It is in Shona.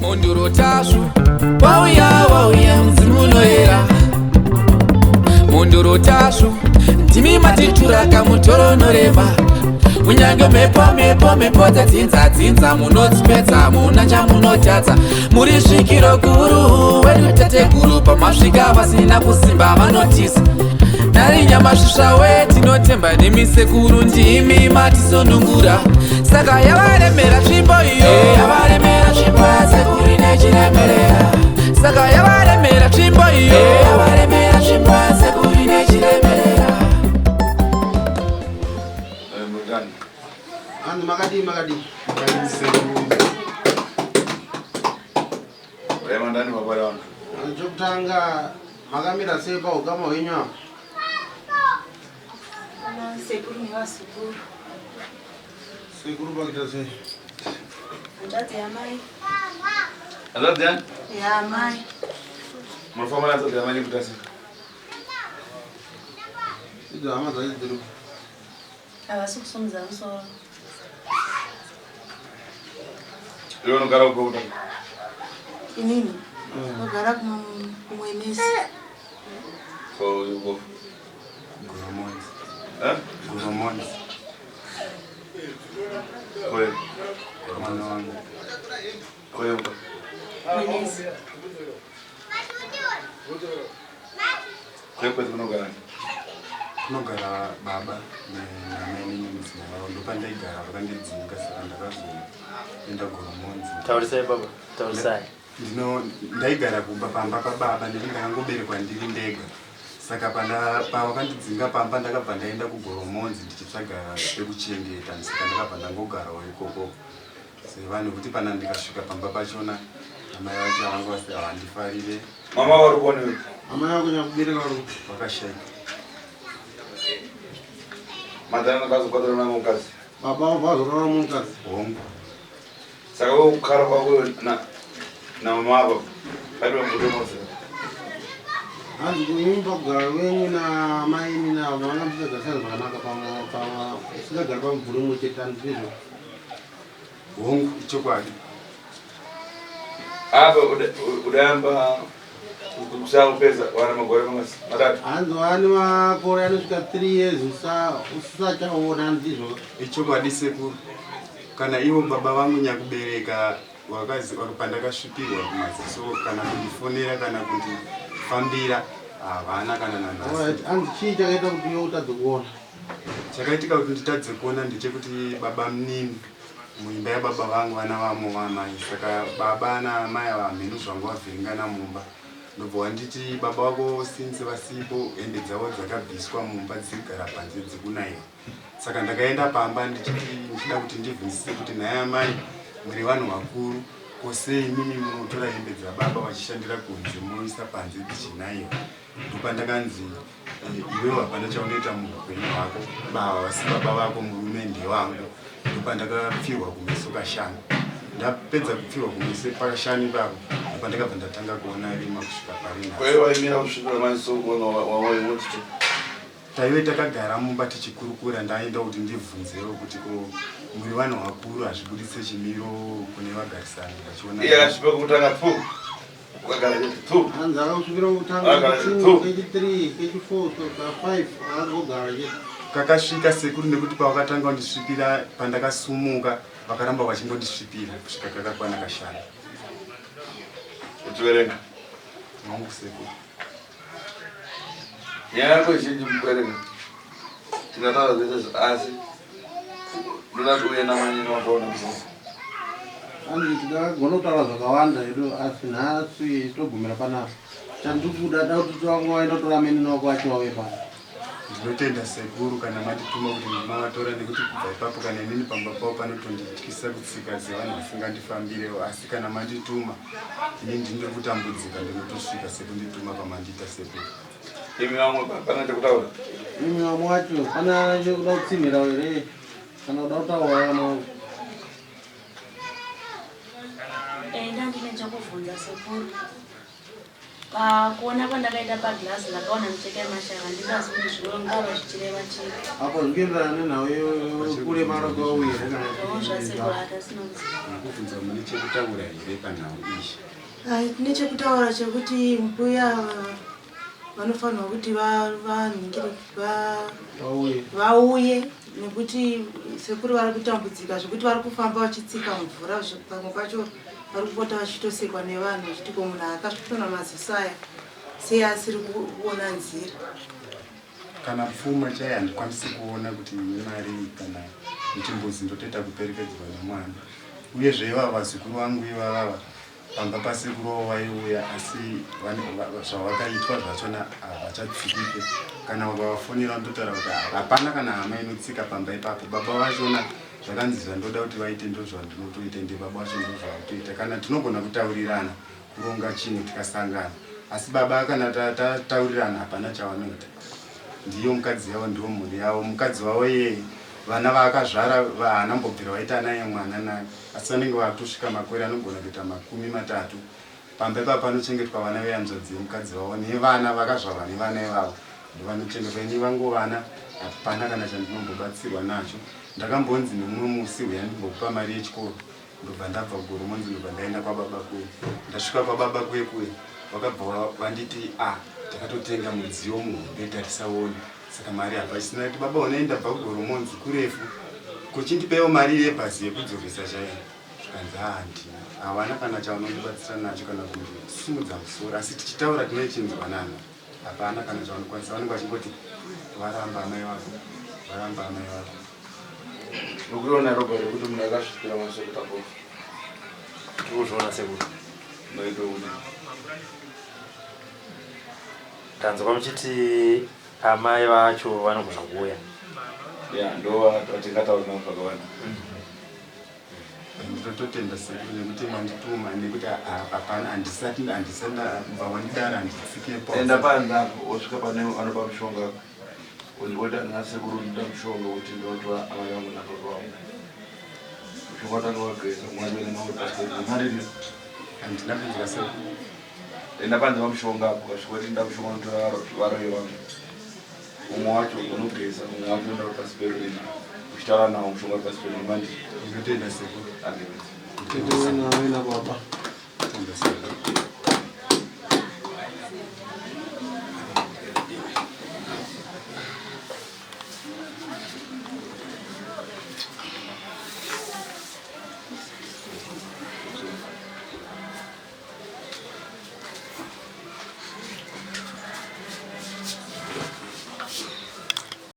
Sekuru Tasvu, wauya mzimu unoera. Sekuru Tasvu, ndimi matitura kamutoro norema. Munyange mepo dzinza munodzipedza muna chamunotadza. Muri svikiro guru wedu tateguru pamasvika vasina kusimba vanotisa. Nari nyamasvisva we tinotemba nemi sekuru ndimi matisonungura. Saka yavaremera tsvimbo iyo, yavaremera tsvimbo yasekuru inechiremerera. Saka yavaremera tsvimbo iyo, yavaremera tsvimbo yasekuru inechiremerera. Makadi sekuru. Rema ndani mabara wangu. Chokutanga makamira sepa ukama wenyu. Sekuru ni wasekuru. Sekuru bakita se. Ndati ya mai. Azad jan? Ya mai. Mfama na zote ya mai kutasi. Ido ama zaidi dulu. Abasukusumza mso. Leo nukara uko utaki. Inini? Nukara kumwemesi. So you go. Goromonzi. Eh? Goromonzi. Kwe. Mwana wangu. Kwe uko. Mwemesi. Kwe kwe tukunogara. Kunogara baba na mimi mzima wao ndo pande igara vakandidzinga saka ndakazoenda Goromonzi. Taurisai baba, taurisai. Ndaigara kumba pamba pababa ndingangoberekwa ndiri ndega. Saka pavakandidzinga pamba ndakabva ndaenda kuGoromonzi ndichitsvaga pekuchengeta. Saka ndakabva ndangogarawo ikoko. Sevane kuti pana ndikasvika pamba pachona amai vacho vanga havandifarire. Mama vari kuonei? Amai vangu nyakubereka vari vakashayika. Madhara nakazokwatira na mukadzi. Baba vazorora mukadzi. Hongu. Saka wewe kukara kwako na mama wako bado mkutomoza. Hanzi kuimba kugara wenyu na mai na vana mtsaga sana zvakanaka pama usikagara pamvuri mumwe chete andizvo. Hongu chokwadi. Apa udayamba kusala kupeza wana magore matatu. Hanzi wani makore anosvika 3 years usachaona ndizvo. Ichokwadi sekuru. Kana ivo baba vangu nyakubereka pandakasvipirwa Mumaziso kana kundifonera kana kundifambira havana kana nanhasi. Hanzi chii chakaita kuti iwe utadze kuona? Chakaitika kuti nditadze kuona ndechekuti baba munini muimba yababa vangu vana vamo vamai. Saka baba namai vamhenu zvangu vavhiringana mumba. Ndobva wanditi baba vako since vasipo hembe dzavo dzakabviswa mumba dzigara panze dzikunaiwa. Saka ndakaenda pamba ndichida kuti ndibvunzise kuti naye amai muri vanhu vakuru kosei mimi munotora hembe dzababa vachishandira kunze munoisa panze dzichinaiwa. Ndopandakanzi iwewe hapana chaunoita muupenyu hwako, baba vasi baba vako murume ndewangu. Ndopandakapfirwa kumeso kashanu. Ndapedza kupfirwa kumeso pakashanu ipapo ndopandakabva ndatanga kuona rima kusvika parina. Wewe waimira kusvika Mumaziso wawaimotito. Taive takagara mumba tichikurukura ndaenda kuti ndibvunzewo kuti muri vanhu vakuru hazvibudise chimiro kune vagarisani vachiona. Iye akasvika kutanga 2. Ukagara chete 2. Hanzi akasvikira kutanga 2, kechi3, kechi4, ka5 akagara chete. Kakasvika sekuru nekuti pavakatanga kundisvipira pandakasumuka vakaramba vachingondisvipira kusvika kakakwana kashanu. Uchiverenga? Hongu sekuru. Nyaya yako izhinji mukuverenga. Tinataura zvese asi ndoda kuuya namanyini wakaona muzasi. Hanzi tikagona kutaura zvakawanda hedu asi nhasi togumira panapa. Chandikuda da kuti twaenda tora menini wako achiwawe pano. Ndinotenda sekuru kana matituma kuti mavatora nekuti kubva ipapo kana inini pamba pavo panotondityisa kutsika dzevanhu vasingandifambirewo, asi kana mandituma ini ndinoda kutambudzika ndinotosvika sekundituma pamandita sekuru. Imi vamwe pana chekutaura? Imi vamwe wacho pana chekuda kutsimira here kana kuda kutaura vana. Ndandine chokubvunza sekuru. kuona pandakaenda paglazi ndakaona micheka yemashanga ndikazi kuti zvinongava zvichireva chii. Apo zvingenderana nawe kule marogo uye Zvasekurata sinokuziva. kubvunza mune chekutaura here panhau ishi? Nechekutaura chekuti mbuya vanofanirwa kuti vanhingire vauye nekuti sekuru vari kutambudzika zvekuti vari kufamba vachitsika mvura pamwe pacho vari kupota vachitosekwa nevanhu vachiti ko munhu akasvitona maziso aya sei asiri kuona nzira. Kana pfuma chaiye handikwanisi kuona kuti mari kana muchimbuzi ndotoita kuperekedzwa nemwana. Uyezve ivava vazukuru vangu ivava pamba pasekuru vaiuya asi zvavakaitwa zvachona havachatsikike. Kana vakavafonera ndotaura kuti hapana kana hama inotsika pamba ipapo. Baba vachona zvakanzi zvandoda kuti vaite ndozvandinotoita, ndebaba vacho ndozvavatoita. Kana tinogona kutaurirana kuronga chinhu tikasangana, asi baba kana tataurirana hapana chavanoita. Ndiyo mukadzi yavo, ndiwo mhuri yavo. Mukadzi wavo yeye vana vaakazvara vaanambobvira vaita naye mwana naye, asi vanenge vatosvika makore anogona kuita 30. Pamba ipapo panochengetwa vana vehanzvadzi yemukadzi wavo nevana vakazvarwa nevana ivavo ndovanochengetwa. Ini vangu vana hapana kana chandinombobatsirwa nacho. Ndakambonzi nemumwe musi uya ndimbokupa mari yechikoro ndobva ndabva kugoromonzi ndobva ndaenda kwababa kuye. Ndasvika kwababa kuye vakabva vanditi takatotenga mudziyo muhombe tatisaona, saka mari hapa isina. Kuti baba unoenda bva kugoromonzi kurefu, kuchindipewo mari yebhasi yekudzokesa chaiyo. Zvikanzi handina, havana kana chavanondibatsira nacho kana kundisimudza musoro, asi tichitaura tinochinzwanana. Hapana kana chavanokwanisa. Vanenge vachingoti varamba amai vako, varamba amai vako. Ukuona ropa rekuti munhu akasvikira masekuta Bofu. Kuzviona sekuru. Noita kuti tanzwa muchiti amai vacho vanogona kuuya. ndo vatingataura navo zvakawanda. Ndototenda sekuru nekuti mandituma nekuti hapana handisana vawandidara handitsikepo. Enda panzapo wosvika pane anopa mushonga undoti anasekuru ndoda mushonga kuti ndotora amai vangu naroto vangu. Mushonga watakawageza mwana nawo marini Handina kunzwa sekuru. enda panze pamushonga apo kasvika kuti nda mushonga unotora varoyo vangu. Umwe wacho unogeza, umwe wacho unoenda pasi perurimi uchitaura nawo mushonga pasi perurimi mandi. Ndotenda sekuru. Andipedza. Tendesana nawe nababa. Tenda sekuru.